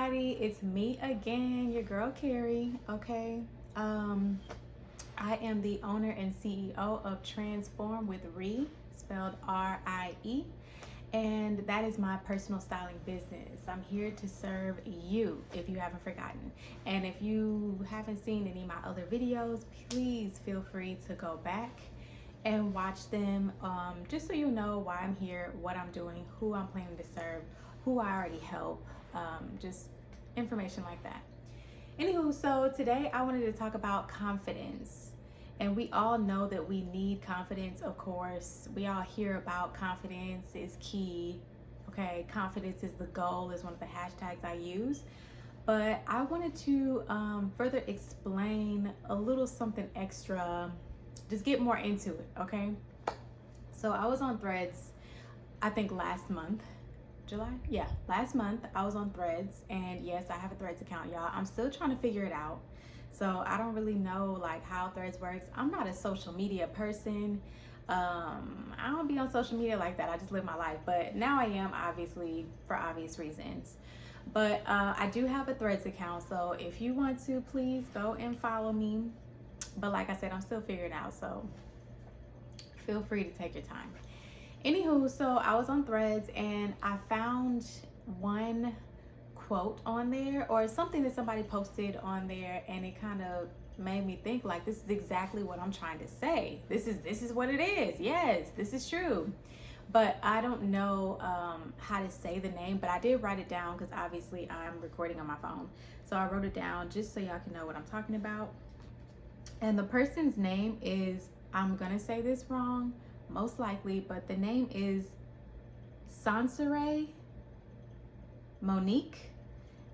everybody, it's me again, your girl Carrie. Okay, I am the owner and CEO of Transform with Rie, spelled RIE, and that is my personal styling business. I'm here to serve you if you haven't forgotten. And if you haven't seen any of my other videos, please feel free to go back and watch them, just so you know why I'm here, what I'm doing, who I'm planning to serve, who I already help, just information like that. Anywho, so today I wanted to talk about confidence. And we all know that we need confidence, of course. We all hear about confidence is key. Okay, confidence is the goal, is one of the hashtags I use. But I wanted to further explain a little something extra, just get more into it, okay? So I was on Threads, I think last month, July? Yeah, last month I was on Threads, and yes, I have a Threads account, y'all. I'm still trying to figure it out. So I don't really know like how Threads works. I'm not a social media person. I don't be on social media like that. I just live my life, but now I am, obviously, for obvious reasons. But I do have a Threads account, so if you want to, please go and follow me. But like I said, I'm still figuring it out, so feel free to take your time. Anywho, so I was on Threads and I found one quote on there, or something that somebody posted on there, and it kind of made me think like, this is exactly what I'm trying to say. This is what it is. Yes, this is true. But I don't know how to say the name, but I did write it down because obviously I'm recording on my phone. So I wrote it down just so y'all can know what I'm talking about. And the person's name is, I'm gonna say this wrong, most likely, but the name is Sansere Monique.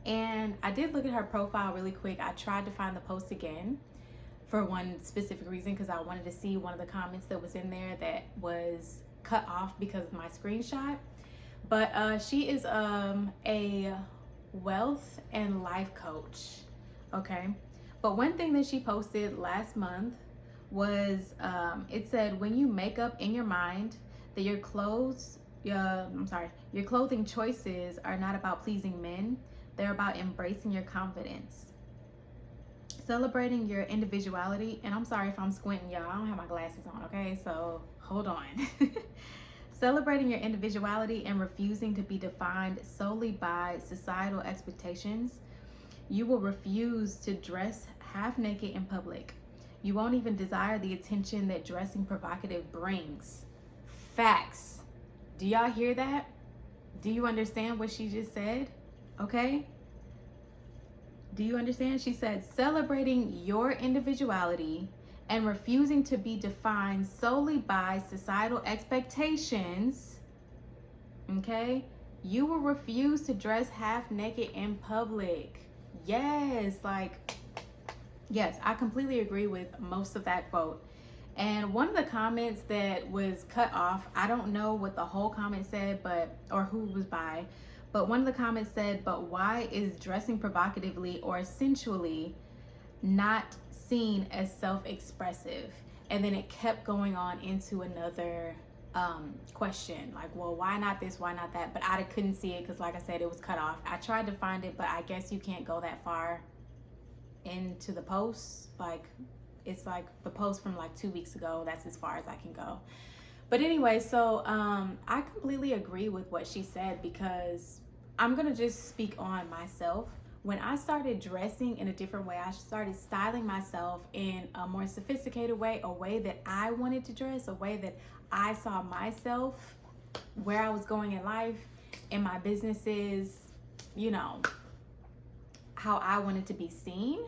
And I did look at her profile really quick. I tried to find the post again for one specific reason, because I wanted to see one of the comments that was in there that was cut off because of my screenshot. But she is a wealth and life coach, okay? But one thing that she posted last month was, it said, when you make up in your mind that your clothing choices are not about pleasing men, they're about embracing your confidence, celebrating your individuality. And I'm sorry if I'm squinting, y'all, I don't have my glasses on, okay? So hold on. Celebrating your individuality and refusing to be defined solely by societal expectations. You will refuse to dress half naked in public. You won't even desire the attention that dressing provocative brings. Facts. Do y'all hear that? Do you understand what she just said? Okay? Do you understand? She said, celebrating your individuality and refusing to be defined solely by societal expectations. Okay? You will refuse to dress half naked in public. Yes, like, yes, I completely agree with most of that quote. And one of the comments that was cut off, I don't know what the whole comment said, or who was by, but one of the comments said, but why is dressing provocatively or sensually not seen as self-expressive? And then it kept going on into another question, like, well, why not this, why not that? But I couldn't see it because, like I said, it was cut off. I tried to find it, but I guess you can't go that far into the post. Like, it's like the post from like 2 weeks ago, that's as far as I can go. But anyway, so I completely agree with what she said, because I'm gonna just speak on myself. When I started dressing in a different way, I started styling myself in a more sophisticated way, a way that I wanted to dress, a way that I saw myself, where I was going in life, in my businesses, you know, how I wanted to be seen,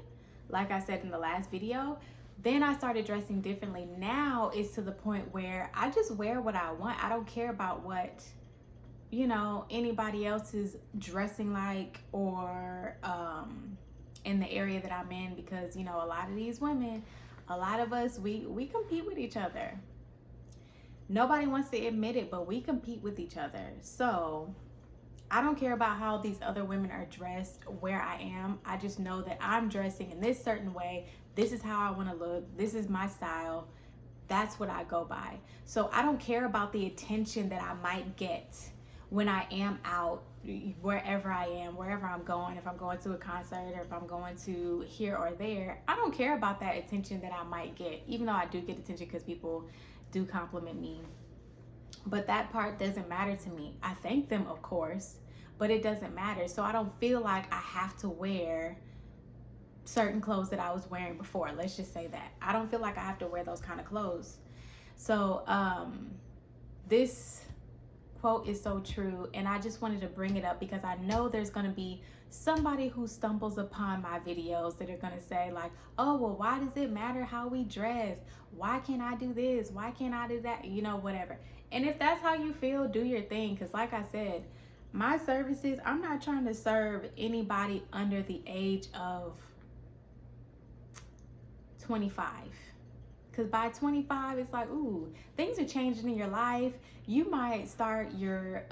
like I said in the last video. Then I started dressing differently. Now it's to the point where I just wear what I want. I don't care about what, you know, anybody else is dressing like, or in the area that I'm in, because, you know, a lot of these women, a lot of us, we compete with each other. Nobody wants to admit it, but we compete with each other. So I don't care about how these other women are dressed, where I am. I just know that I'm dressing in this certain way. This is how I want to look. This is my style. That's what I go by. So I don't care about the attention that I might get when I am out, wherever I am, wherever I'm going, if I'm going to a concert or if I'm going to here or there, I don't care about that attention that I might get, even though I do get attention because people do compliment me. But that part doesn't matter to me. I thank them, of course, but it doesn't matter. So I don't feel like I have to wear certain clothes that I was wearing before. Let's just say that. I don't feel like I have to wear those kind of clothes. So this quote is so true, and I just wanted to bring it up because I know there's going to be somebody who stumbles upon my videos that are going to say like, oh, well, why does it matter how we dress? Why can't I do this? Why can't I do that? You know, whatever. And if that's how you feel, do your thing, because like I said, my services, I'm not trying to serve anybody under the age of 25. Because by 25, it's like, ooh, things are changing in your life. You might start your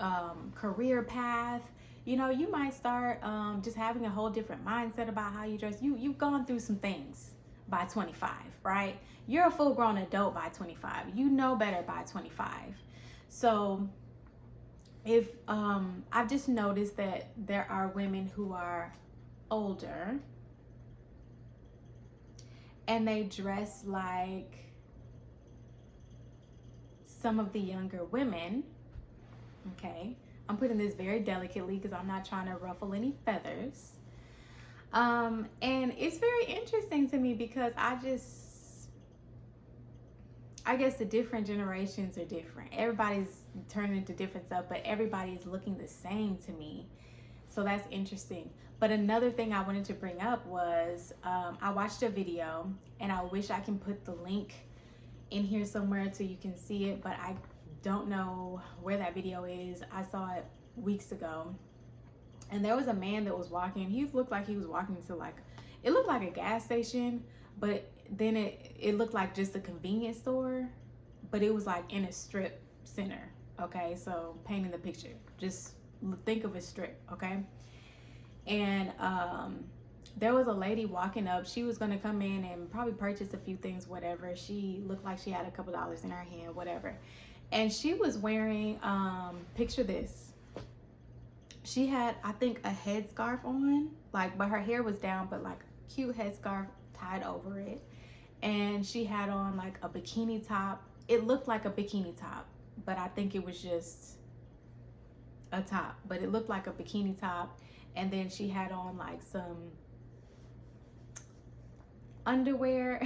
career path. You know, you might start just having a whole different mindset about how you dress. You've gone through some things by 25, right? You're a full-grown adult by 25. You know better by 25. So if I've just noticed that there are women who are older and they dress like some of the younger women. Okay, I'm putting this very delicately because I'm not trying to ruffle any feathers. And it's very interesting to me because I guess the different generations are different. Everybody's turning into different stuff, but everybody's looking the same to me. So that's interesting. But another thing I wanted to bring up was I watched a video, and I wish I can put the link in here somewhere so you can see it, but I don't know where that video is. I saw it weeks ago, and there was a man that was walking. He looked like he was walking to like, it looked like a gas station, but then it looked like just a convenience store, but it was like in a strip center. Okay, so painting the picture, just think of a strip. Okay, and there was a lady walking up. She was going to come in and probably purchase a few things, whatever. She looked like she had a couple dollars in her hand, whatever. And she was wearing, picture this. She had, I think, a headscarf on, like, but her hair was down, but like cute headscarf tied over it. And she had on like a bikini top. It looked like a bikini top, but I think it was just a top, but it looked like a bikini top. And then she had on like some underwear.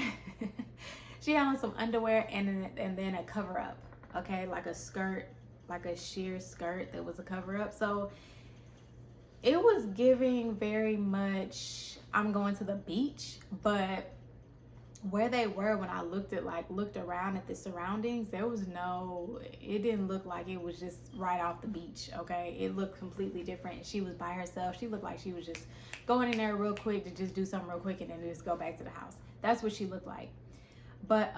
She had on some underwear and then a cover up. Okay, like a skirt, like a sheer skirt that was a cover up. So it was giving very much I'm going to the beach, but where they were when I looked around at the surroundings, there was it didn't look like it was just right off the beach. Okay, it looked completely different. She was by herself. She looked like she was just going in there real quick to just do something real quick and then just go back to the house. That's what she looked like. But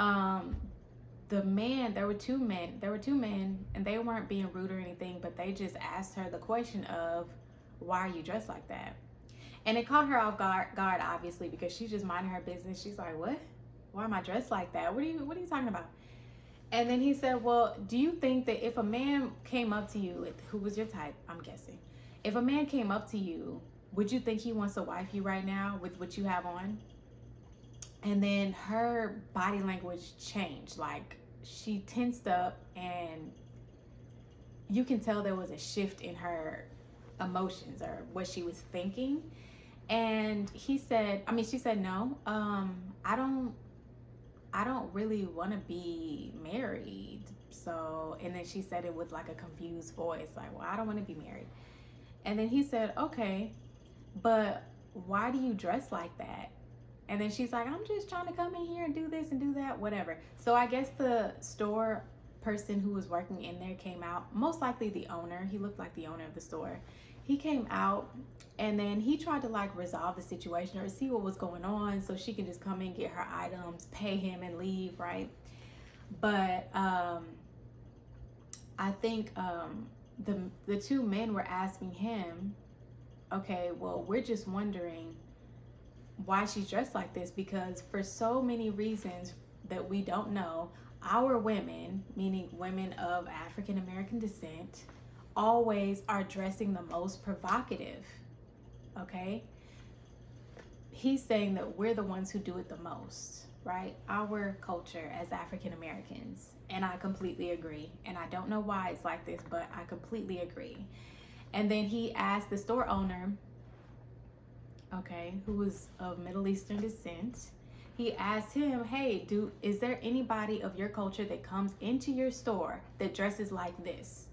the man, there were two men, and they weren't being rude or anything, but they just asked her the question of, why are you dressed like that? And it caught her off guard, obviously, because she's just minding her business. She's like, what? Why am I dressed like that? What are you talking about? And then he said, well, do you think that if a man came up to you, who was your type, I'm guessing, if a man came up to you, would you think he wants to wife you right now with what you have on? And then her body language changed. Like, she tensed up, and you can tell there was a shift in her emotions or what she was thinking. And she said, no, I don't really want to be married. So, and then she said it with like a confused voice, like, well, I don't want to be married. And then he said, okay, but why do you dress like that? And then she's like, I'm just trying to come in here and do this and do that, whatever. So I guess the store person who was working in there came out, most likely the owner. He looked like the owner of the store. He came out, and then he tried to like resolve the situation or see what was going on so she can just come in, get her items, pay him, and leave, right? But I think the two men were asking him, okay, well, we're just wondering why she's dressed like this, because for so many reasons that we don't know, our women, meaning women of African American descent, always are dressing the most provocative. Okay? He's saying that we're the ones who do it the most, right? Our culture as African Americans. And I completely agree. And I don't know why it's like this, but I completely agree. And then he asked the store owner, okay, who was of Middle Eastern descent. He asked him, hey, is there anybody of your culture that comes into your store that dresses like this?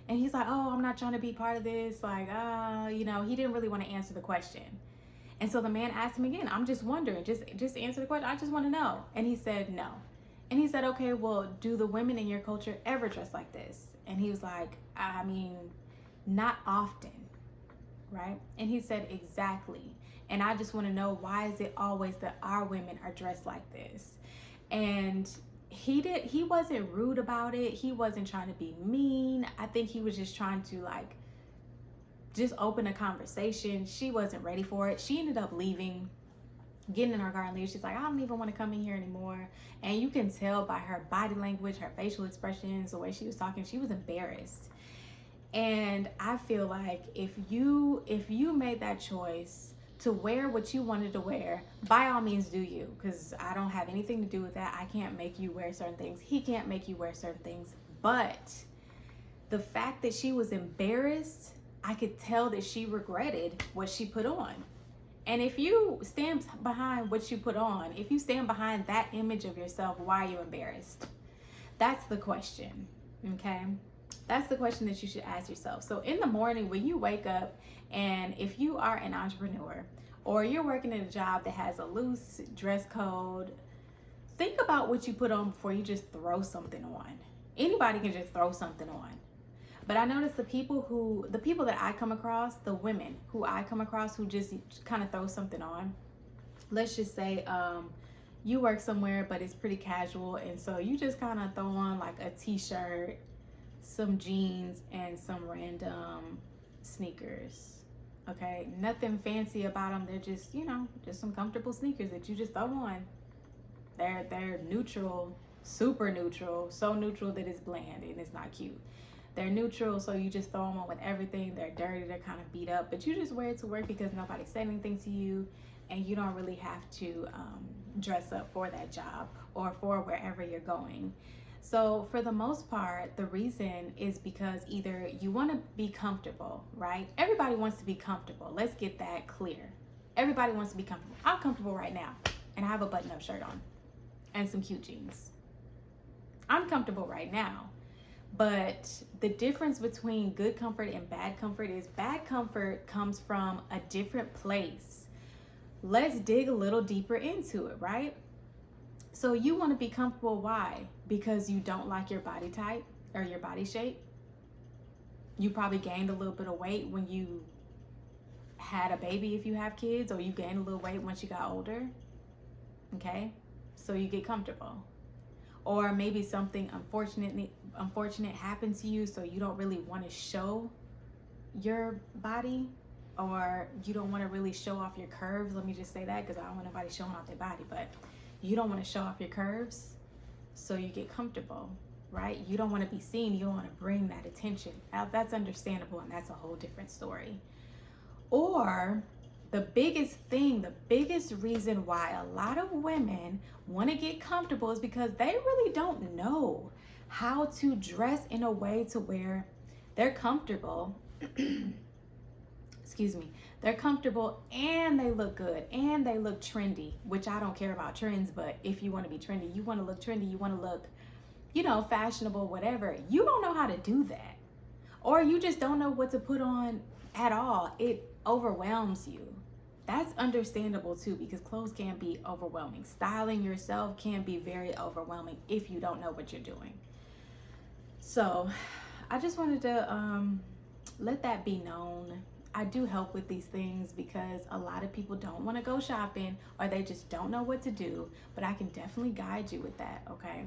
And he's like, oh, I'm not trying to be part of this. Like, he didn't really want to answer the question. And so the man asked him again, I'm just wondering, just answer the question. I just want to know. And he said, no. And he said, okay, well, do the women in your culture ever dress like this? And he was like, I mean, not often, right? And he said, exactly. And I just want to know, why is it always that our women are dressed like this? And he wasn't rude about it. He wasn't trying to be mean. I think he was just trying to just open a conversation. She wasn't ready for it. She ended up leaving, getting in her car and leaving. She's like, I don't even want to come in here anymore. And you can tell by her body language, her facial expressions, the way she was talking, she was embarrassed. And I feel like if you made that choice to wear what you wanted to wear, by all means do you, because I don't have anything to do with that. I can't make you wear certain things. He can't make you wear certain things. But the fact that she was embarrassed, I could tell that she regretted what she put on. And if you stand behind what you put on, if you stand behind that image of yourself, why are you embarrassed? That's the question, okay? That's the question that you should ask yourself. So in the morning when you wake up, and if you are an entrepreneur or you're working in a job that has a loose dress code, think about what you put on before you just throw something on. Anybody can just throw something on. But I notice the people that I come across, the women who I come across who just kind of throw something on. Let's just say you work somewhere, but it's pretty casual. And so you just kind of throw on like a t-shirt, some jeans, and some random sneakers. Okay, nothing fancy about them. They're just, just some comfortable sneakers that you just throw on. They're neutral, super neutral, so neutral that it's bland and it's not cute. They're neutral, so you just throw them on with everything. They're dirty, they're kind of beat up, but you just wear it to work because nobody said anything to you, and you don't really have to dress up for that job or for wherever you're going. So for the most part, the reason is because either you want to be comfortable, right? Everybody wants to be comfortable. Let's get that clear. Everybody wants to be comfortable. I'm comfortable right now, and I have a button-up shirt on and some cute jeans. I'm comfortable right now. But the difference between good comfort and bad comfort is bad comfort comes from a different place. Let's dig a little deeper into it, right? So you want to be comfortable. Why? Because you don't like your body type or your body shape. You probably gained a little bit of weight when you had a baby, if you have kids, or you gained a little weight once you got older. Okay? So you get comfortable. Or maybe something unfortunate happened to you, so you don't really want to show your body, or you don't want to really show off your curves. Let me just say that, because I don't want nobody showing off their body, but you don't want to show off your curves, so you get comfortable, right? You don't want to be seen. You don't want to bring that attention. Now, that's understandable, and that's a whole different story. Or the biggest reason why a lot of women want to get comfortable is because they really don't know how to dress in a way to where they're comfortable. Excuse me. They're comfortable and they look good and they look trendy, which I don't care about trends, but if you want to be trendy, you want to look trendy, you want to look, fashionable, whatever. You don't know how to do that. Or you just don't know what to put on at all. It overwhelms you. That's understandable too, because clothes can be overwhelming. Styling yourself can be very overwhelming if you don't know what you're doing. So I just wanted to let that be known. I do help with these things because a lot of people don't want to go shopping, or they just don't know what to do, but I can definitely guide you with that, okay?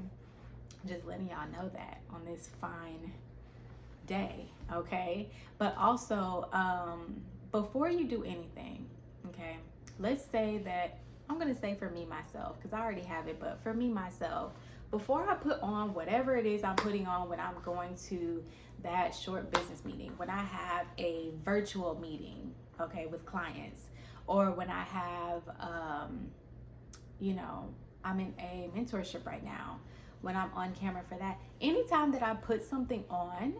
Just letting y'all know that on this fine day, okay? But also, before you do anything, okay, let's say that, I'm gonna say for me, myself, because I already have it, but for me, myself, before I put on whatever it is I'm putting on when I'm going to that short business meeting, when I have a virtual meeting, okay, with clients, or when I have, you know, I'm in a mentorship right now, when I'm on camera for that, anytime that I put something on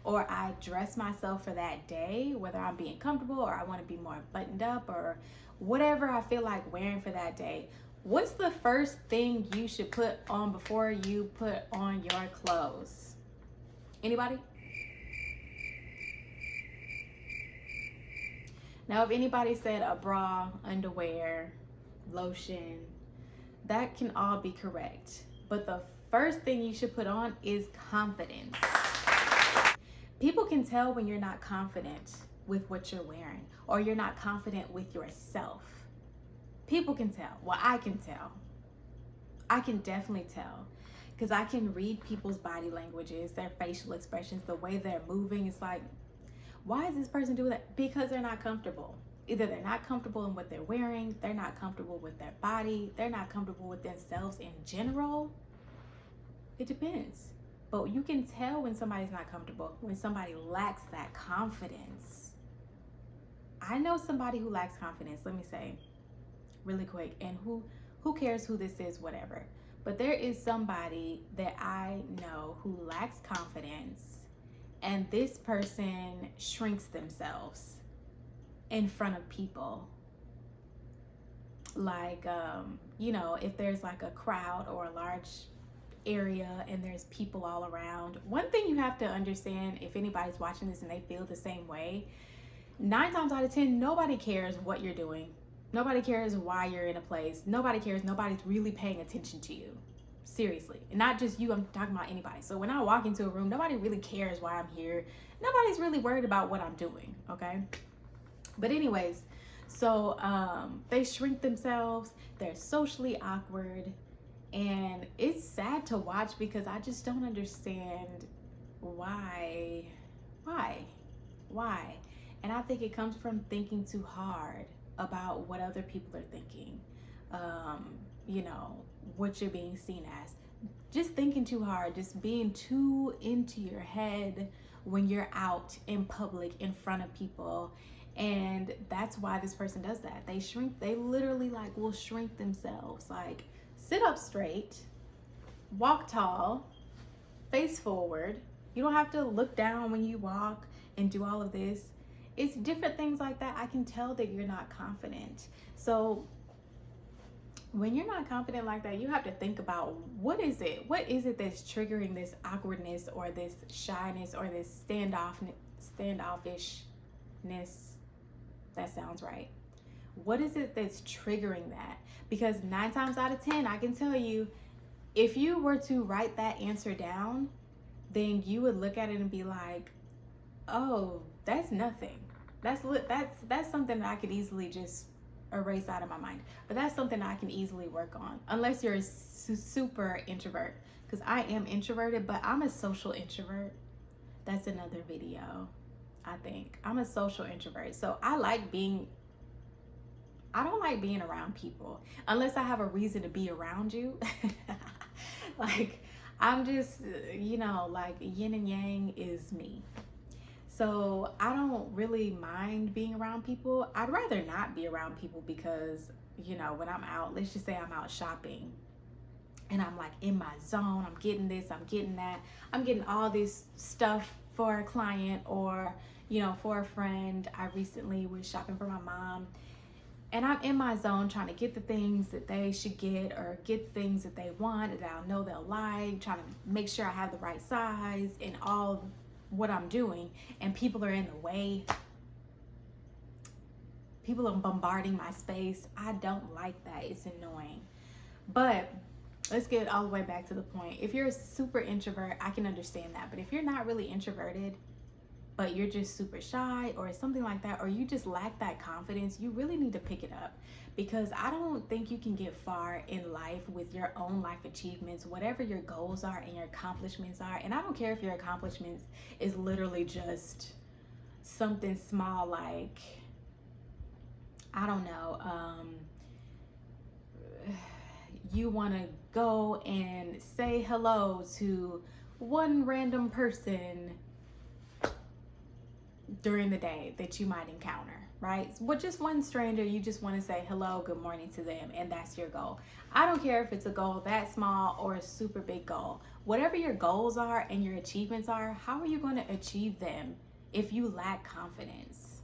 or I dress myself for that day, whether I'm being comfortable or I want to be more buttoned up or whatever I feel like wearing for that day, what's the first thing you should put on before you put on your clothes? Anybody? Now, if anybody said a bra, underwear, lotion, that can all be correct. But the first thing you should put on is confidence. People can tell when you're not confident with what you're wearing or you're not confident with yourself. People can tell. Well, I can tell. I can definitely tell because I can read people's body languages, their facial expressions, the way they're moving. It's like, why is this person doing that? Because they're not comfortable. Either they're not comfortable in what they're wearing, they're not comfortable with their body, they're not comfortable with themselves in general. It depends. But you can tell when somebody's not comfortable, when somebody lacks that confidence. I know somebody who lacks confidence, let me say really quick, and who cares who this is, whatever. But there is somebody that I know who lacks confidence, and this person shrinks themselves in front of people. Like, you know, if there's like a crowd or a large area and there's people all around, one thing you have to understand, if anybody's watching this and they feel the same way, 9 times out of 10, nobody cares what you're doing. Nobody cares why you're in a place. Nobody cares. Nobody's really paying attention to you. Seriously. And not just you, I'm talking about anybody. So when I walk into a room, nobody really cares why I'm here. Nobody's really worried about what I'm doing, okay? But anyways, so they shrink themselves. They're socially awkward. And it's sad to watch because I just don't understand why. And I think it comes from thinking too hard about what other people are thinking, you know, what you're being seen as. Just thinking too hard, just being too into your head when you're out in public in front of people. And that's why this person does that. They shrink, they literally like will shrink themselves. Like, sit up straight, walk tall, face forward. You don't have to look down when you walk and do all of this. It's different things like that. I can tell that you're not confident. So when you're not confident like that, you have to think about what is it that's triggering this awkwardness or this shyness or this standoffishness. That sounds right. What is it that's triggering that? Because 9 times out of 10, I can tell you, if you were to write that answer down, then you would look at it and be like, oh, that's nothing. That's something that I could easily just erase out of my mind. But that's something I can easily work on, unless you're a super introvert. Because I am introverted, but I'm a social introvert. That's another video, I think. I'm a social introvert. So I don't like being around people unless I have a reason to be around you. Like, I'm just, you know, like yin and yang is me. So I don't really mind being around people. I'd rather not be around people because, you know, when I'm out, let's just say I'm out shopping and I'm like in my zone, I'm getting this, I'm getting that, I'm getting all this stuff for a client or, you know, for a friend. I recently was shopping for my mom and I'm in my zone trying to get the things that they should get or get the things that they want that I know they'll like, trying to make sure I have the right size and all what I'm doing, and people are in the way. People are bombarding my space. I don't like that. It's annoying. But let's get all the way back to the point. If you're a super introvert, I can understand that. But if you're not really introverted, but you're just super shy or something like that, or you just lack that confidence, you really need to pick it up. Because I don't think you can get far in life with your own life achievements, whatever your goals are and your accomplishments are. And I don't care if your accomplishments is literally just something small, like, I don't know, you want to go and say hello to one random person during the day that you might encounter, right? But just one stranger, you just want to say hello, good morning to them, and that's your goal. I don't care if it's a goal that small or a super big goal. Whatever your goals are and your achievements are, how are you going to achieve them if you lack confidence,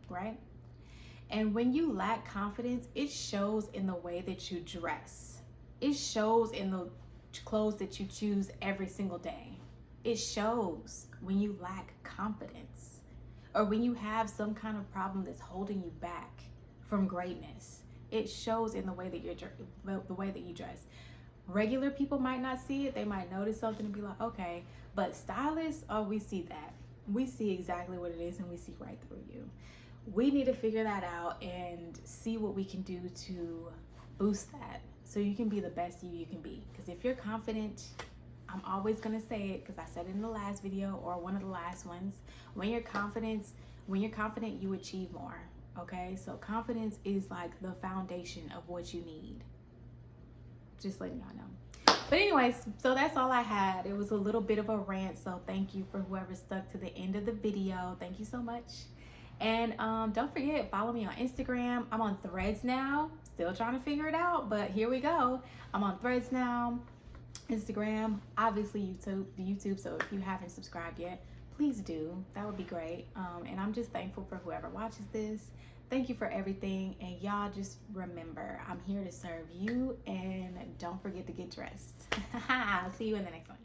right? And when you lack confidence, it shows in the way that you dress. It shows in the clothes that you choose every single day. It shows when you lack confidence or when you have some kind of problem that's holding you back from greatness. It shows in the way that you dress. Regular people might not see it. They might notice something and be like, okay, but stylists, oh, we see that. We see exactly what it is and we see right through you. We need to figure that out and see what we can do to boost that so you can be the best you can be. Because if you're confident, I'm always going to say it because I said it in the last video or one of the last ones. When you're confident, you achieve more. Okay? So confidence is like the foundation of what you need. Just letting y'all know. But anyways, so that's all I had. It was a little bit of a rant. So thank you for whoever stuck to the end of the video. Thank you so much. And don't forget, follow me on Instagram. I'm on Threads now. Still trying to figure it out, but here we go. I'm on Threads now, Instagram, obviously YouTube. So if you haven't subscribed yet, please do. That would be great. And I'm just thankful for whoever watches this. Thank you for everything. And y'all just remember, I'm here to serve you. And don't forget to get dressed. I'll see you in the next one.